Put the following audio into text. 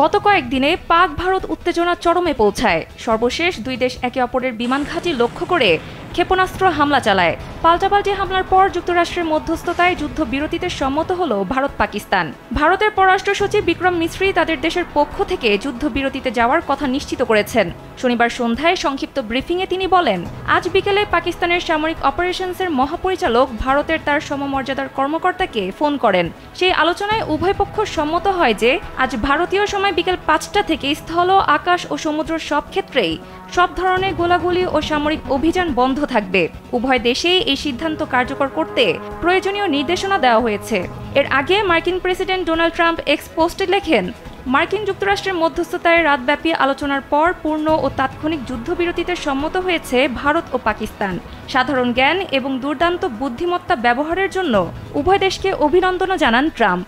গত কয়েকদিনে পাক ভারত উত্তেজনা চরমে পৌঁছায়। সর্বশেষ দুই দেশ একে অপরের বিমান ঘাঁটি লক্ষ্য করে ক্ষেপণাস্ত্র হামলা চালায়। পাল্টাপাল্টি হামলার পর যুক্তরাষ্ট্রের মধ্যস্থতায় যুদ্ধবিরতিতে সম্মত হল ভারত পাকিস্তান। ভারতের পররাষ্ট্র সচিব বিক্রম মিশ্রি তাদের দেশের পক্ষ থেকে যুদ্ধবিরতিতে যাওয়ার কথা নিশ্চিত করেছেন। শনিবার সন্ধ্যায় সংক্ষিপ্ত ব্রিফিংয়ে তিনি বলেন, আজ বিকেলে পাকিস্তানের সামরিক অপারেশনসের মহাপরিচালক ভারতের তার সমমর্যাদার কর্মকর্তাকে ফোন করেন। সেই আলোচনায় উভয় পক্ষ সম্মত হয় যে আজ ভারতীয় সময় বিকেল ৫টা থেকে স্থল, আকাশ ও সমুদ্র সব ক্ষেত্রেই সব ধরনের গোলাগুলি ও সামরিক অভিযান বন্ধ থাকবে। উভয় দেশেই এই সিদ্ধান্ত কার্যকর করতে প্রয়োজনীয় নির্দেশনা দেওয়া হয়েছে। এর আগে মার্কিন প্রেসিডেন্ট ডোনাল্ড ট্রাম্প এক্স পোস্টে লেখেন, মার্কিন যুক্তরাষ্ট্রের মধ্যস্থতায় রাতব্যাপী আলোচনার পর পূর্ণ ও তাৎক্ষণিক যুদ্ধবিরতিতে সম্মত হয়েছে ভারত ও পাকিস্তান। সাধারণ জ্ঞান এবং দুর্দান্ত বুদ্ধিমত্তা ব্যবহারের জন্য উভয় দেশকে অভিনন্দন জানান ট্রাম্প।